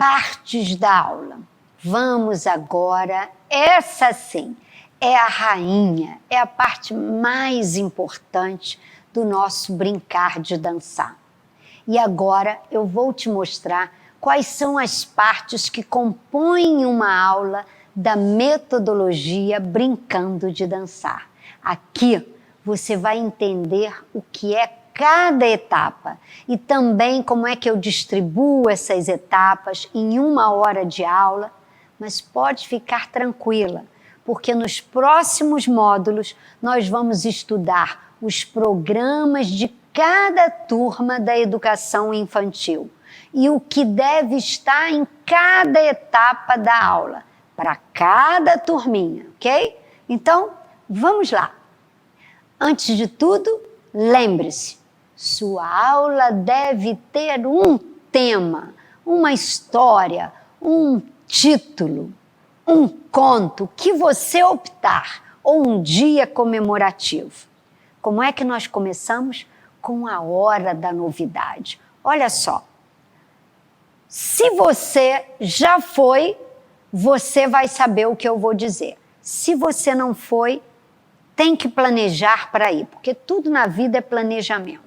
partes da aula. Vamos agora, essa sim, é a rainha, é a parte mais importante do nosso brincar de dançar. E agora eu vou te mostrar quais são as partes que compõem uma aula da metodologia Brincando de Dançar. Aqui você vai entender o que é cada etapa e também como é que eu distribuo essas etapas em 1 hora de aula, mas pode ficar tranquila, porque nos próximos módulos nós vamos estudar os programas de cada turma da educação infantil e o que deve estar em cada etapa da aula, para cada turminha, ok? Então, vamos lá. Antes de tudo, lembre-se, sua aula deve ter um tema, uma história, um título, um conto que você optar ou um dia comemorativo. Como é que nós começamos? Com a hora da novidade. Olha só, se você já foi, você vai saber o que eu vou dizer. Se você não foi, tem que planejar para ir, porque tudo na vida é planejamento.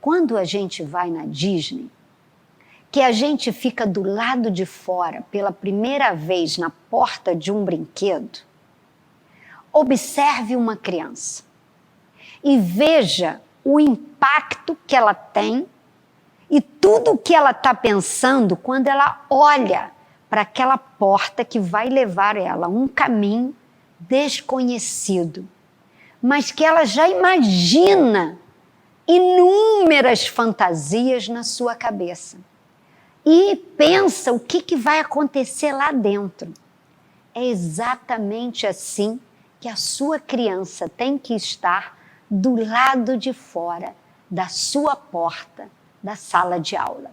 Quando a gente vai na Disney, que a gente fica do lado de fora pela primeira vez na porta de um brinquedo, observe uma criança e veja o impacto que ela tem e tudo o que ela está pensando quando ela olha para aquela porta que vai levar ela a um caminho desconhecido, mas que ela já imagina inúmeras fantasias na sua cabeça e pensa o que vai acontecer lá dentro. É exatamente assim que a sua criança tem que estar do lado de fora da sua porta da sala de aula.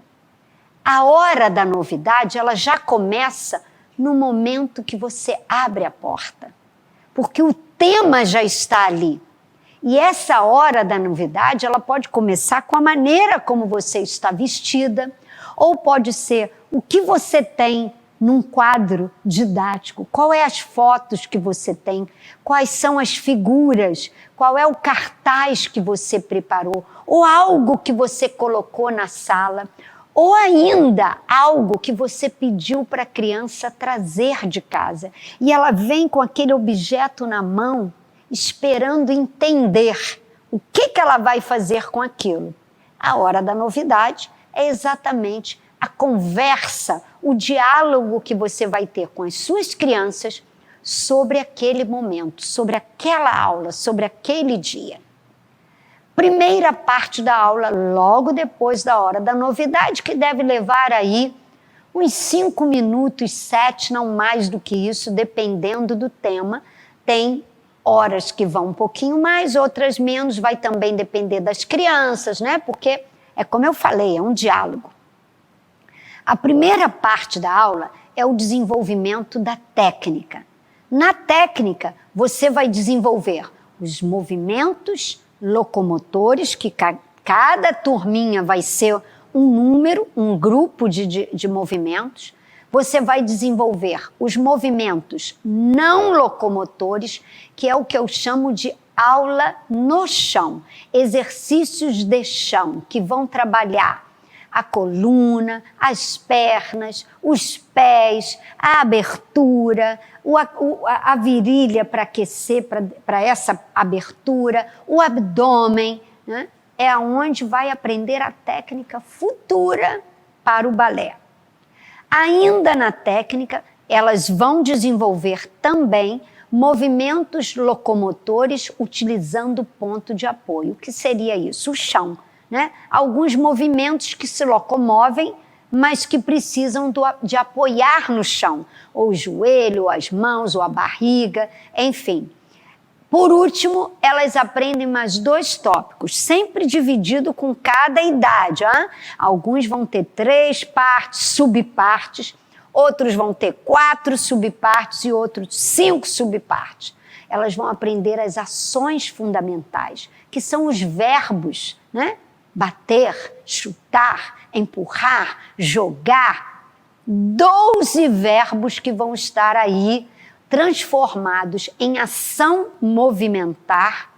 A hora da novidade, ela já começa no momento que você abre a porta, porque o tema já está ali. E essa hora da novidade, ela pode começar com a maneira como você está vestida, ou pode ser o que você tem num quadro didático, quais é as fotos que você tem, quais são as figuras, qual é o cartaz que você preparou, ou algo que você colocou na sala, ou ainda algo que você pediu para a criança trazer de casa. E ela vem com aquele objeto na mão, esperando entender o que ela vai fazer com aquilo. A hora da novidade é exatamente a conversa, o diálogo que você vai ter com as suas crianças sobre aquele momento, sobre aquela aula, sobre aquele dia. Primeira parte da aula, logo depois da hora da novidade, que deve levar aí uns 5 minutos, 7, não mais do que isso, dependendo do tema. Tem horas que vão um pouquinho mais, outras menos, vai também depender das crianças, né? Porque é como eu falei, é um diálogo. A primeira parte da aula é o desenvolvimento da técnica. Na técnica, você vai desenvolver os movimentos locomotores, que cada turminha vai ser um número, um grupo de movimentos. Você vai desenvolver os movimentos não locomotores, que é o que eu chamo de aula no chão, exercícios de chão, que vão trabalhar a coluna, as pernas, os pés, a abertura, a virilha para aquecer, para essa abertura, o abdômen, né? É onde vai aprender a técnica futura para o balé. Ainda na técnica, elas vão desenvolver também movimentos locomotores utilizando ponto de apoio. O que seria isso? O chão. Né? Alguns movimentos que se locomovem, mas que precisam de apoiar no chão, ou o joelho, ou as mãos, ou a barriga, enfim. Por último, elas aprendem mais 2 tópicos, sempre dividido com cada idade. Hein? Alguns vão ter 3 partes, subpartes, outros vão ter 4 subpartes e outros 5 subpartes. Elas vão aprender as ações fundamentais, que são os verbos, né? Bater, chutar, empurrar, jogar, 12 verbos que vão estar aí transformados em ação movimentar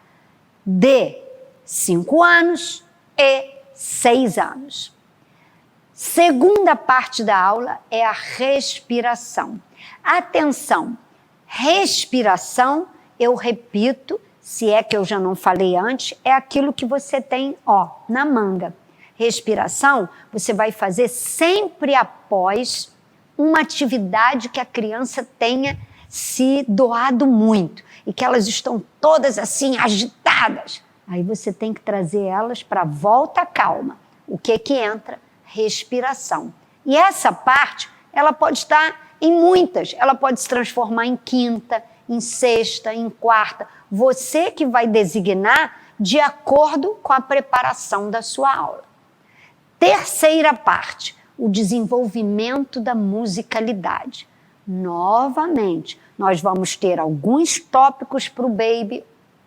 de 5 anos e 6 anos. Segunda parte da aula é a respiração. Atenção, respiração, eu repito, se é que eu já não falei antes, é aquilo que você tem, na manga. Respiração, você vai fazer sempre após uma atividade que a criança tenha se doado muito e que elas estão todas assim agitadas. Aí você tem que trazer elas para a volta à calma. O que entra? Respiração. E essa parte, ela pode estar em muitas. Ela pode se transformar em quinta, em sexta, em quarta. Você que vai designar de acordo com a preparação da sua aula. Terceira parte, o desenvolvimento da musicalidade. Novamente, nós vamos ter alguns tópicos para o baby,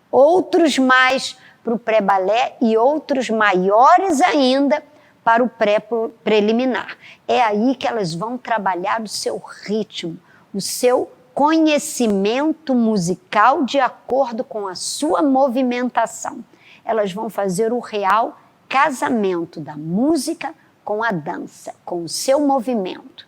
outros mais para o pré-balé e outros maiores ainda para o pré-preliminar. É aí que elas vão trabalhar o seu ritmo, o seu conhecimento musical de acordo com a sua movimentação. Elas vão fazer o real casamento da música com a dança, com o seu movimento.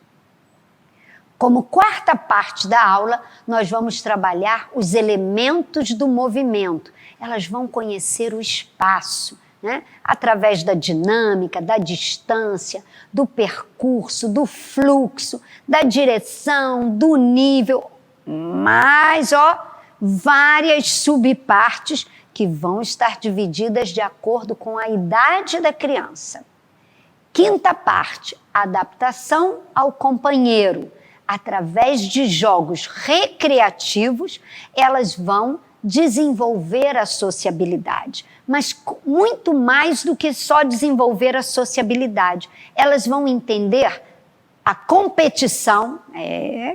Como quarta parte da aula, nós vamos trabalhar os elementos do movimento. Elas vão conhecer o espaço, né? Através da dinâmica, da distância, do percurso, do fluxo, da direção, do nível, mais várias subpartes que vão estar divididas de acordo com a idade da criança. Quinta parte, adaptação ao companheiro. Através de jogos recreativos, elas vão desenvolver a sociabilidade. Mas muito mais do que só desenvolver a sociabilidade. Elas vão entender a competição,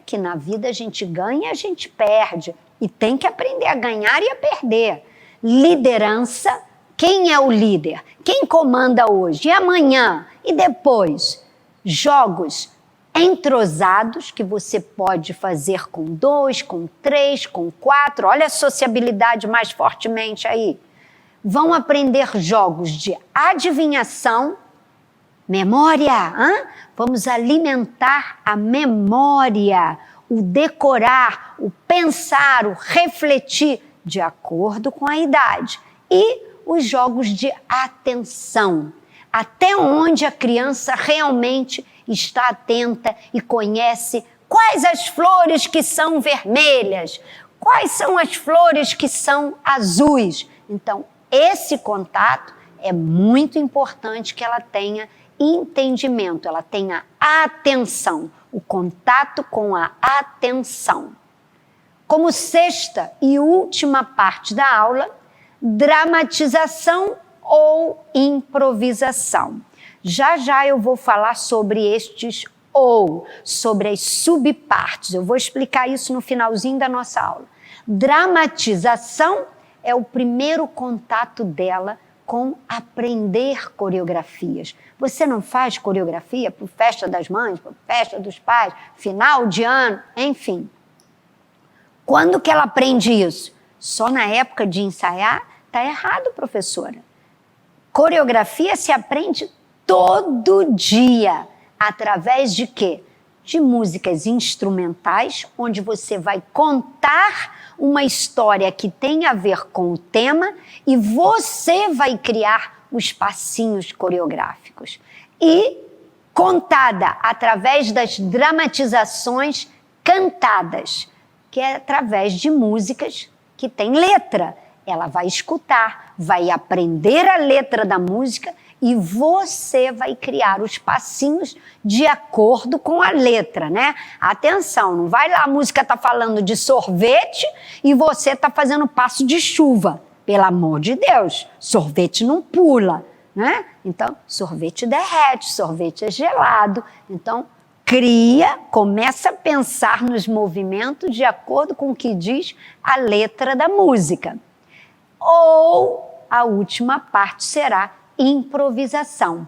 que na vida a gente ganha e a gente perde. E tem que aprender a ganhar e a perder. Liderança, quem é o líder? Quem comanda hoje? E amanhã? E depois? Jogos entrosados que você pode fazer com 2, com 3, com 4. Olha a sociabilidade mais fortemente aí. Vão aprender jogos de adivinhação, memória. Vamos alimentar a memória, o decorar, o pensar, o refletir de acordo com a idade. E os jogos de atenção. Até onde a criança realmente está atenta e conhece quais as flores que são vermelhas, quais são as flores que são azuis. Então, esse contato é muito importante que ela tenha entendimento, ela tenha atenção, o contato com a atenção. Como sexta e última parte da aula, dramatização ou improvisação. Já eu vou falar sobre estes sobre as subpartes. Eu vou explicar isso no finalzinho da nossa aula. Dramatização é o primeiro contato dela com aprender coreografias. Você não faz coreografia para a festa das mães, para a festa dos pais, final de ano, enfim. Quando que ela aprende isso? Só na época de ensaiar? Está errado, professora. Coreografia se aprende todo dia. Através de quê? De músicas instrumentais, onde você vai contar uma história que tem a ver com o tema e você vai criar os passinhos coreográficos. E contada através das dramatizações cantadas, que é através de músicas que tem letra. Ela vai escutar, vai aprender a letra da música e você vai criar os passinhos de acordo com a letra, né? Atenção, não vai lá, a música tá falando de sorvete e você tá fazendo passo de chuva. Pelo amor de Deus, sorvete não pula, né? Então, sorvete derrete, sorvete é gelado. Então, começa a pensar nos movimentos de acordo com o que diz a letra da música. Ou a última parte será improvisação,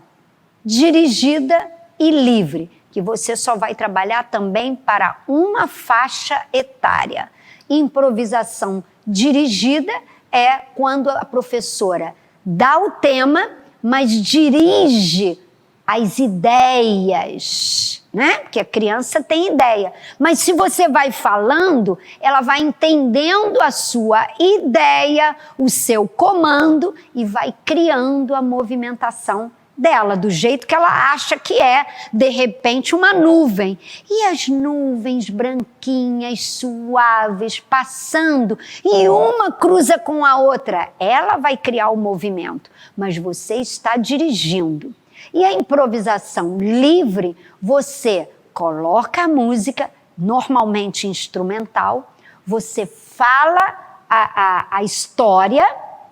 dirigida e livre, que que você só vai trabalhar também para uma faixa etária. Improvisação dirigida é quando a professora dá o tema, mas dirige as ideias, né? Porque a criança tem ideia. Mas se você vai falando, ela vai entendendo a sua ideia, o seu comando e vai criando a movimentação dela, do jeito que ela acha que é, de repente, uma nuvem. E as nuvens branquinhas, suaves, passando, e uma cruza com a outra. Ela vai criar o movimento, mas você está dirigindo. E a improvisação livre, você coloca a música, normalmente instrumental, você fala a história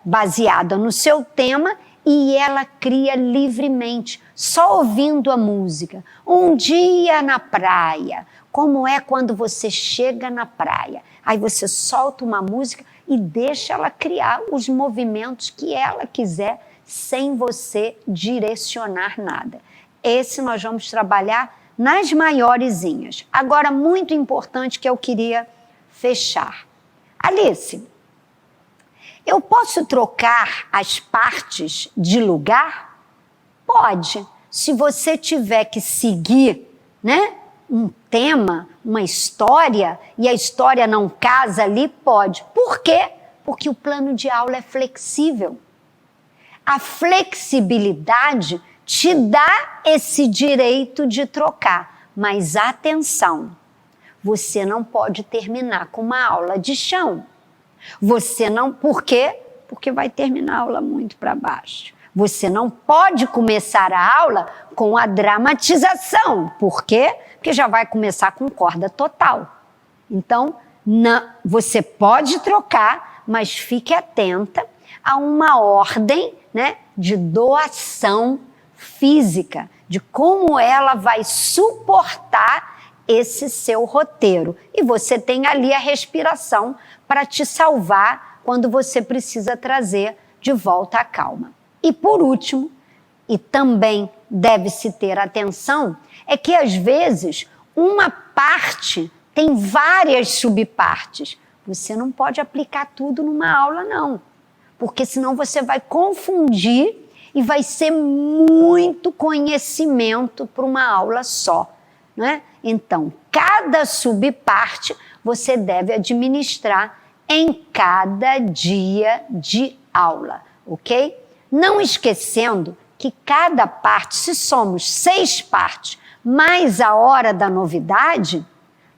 baseada no seu tema e ela cria livremente, só ouvindo a música. Um dia na praia, como é quando você chega na praia? Aí você solta uma música e deixa ela criar os movimentos que ela quiser, sem você direcionar nada. Esse nós vamos trabalhar nas maiorezinhas. Agora, muito importante que eu queria fechar. Alice, eu posso trocar as partes de lugar? Pode. Se você tiver que seguir, né, um tema, uma história, e a história não casa ali, pode. Por quê? Porque o plano de aula é flexível. A flexibilidade te dá esse direito de trocar, mas atenção, você não pode terminar com uma aula de chão. Você não, por quê? Porque vai terminar a aula muito para baixo. Você não pode começar a aula com a dramatização. Por quê? Porque já vai começar com corda total. Então, não, você pode trocar, mas fique atenta a uma ordem, né, de doação física, de como ela vai suportar esse seu roteiro. E você tem ali a respiração para te salvar quando você precisa trazer de volta a calma. E por último, e também deve-se ter atenção, é que às vezes uma parte tem várias subpartes. Você não pode aplicar tudo numa aula, não. Porque senão você vai confundir e vai ser muito conhecimento para uma aula só, né? Então, cada subparte você deve administrar em cada dia de aula, ok? Não esquecendo que cada parte, se somos 6 partes, mais a hora da novidade,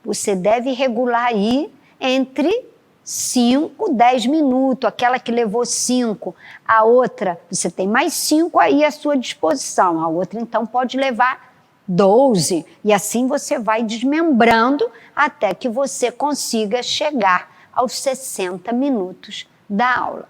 você deve regular aí entre 5, 10 minutos, aquela que levou 5, a outra, você tem mais 5 aí à sua disposição, a outra então pode levar 12, e assim você vai desmembrando até que você consiga chegar aos 60 minutos da aula.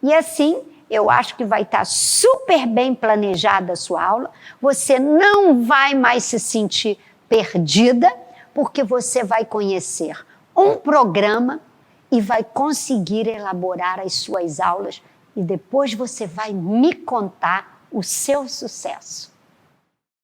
E assim, eu acho que vai estar super bem planejada a sua aula, você não vai mais se sentir perdida, porque você vai conhecer um programa e vai conseguir elaborar as suas aulas e depois você vai me contar o seu sucesso.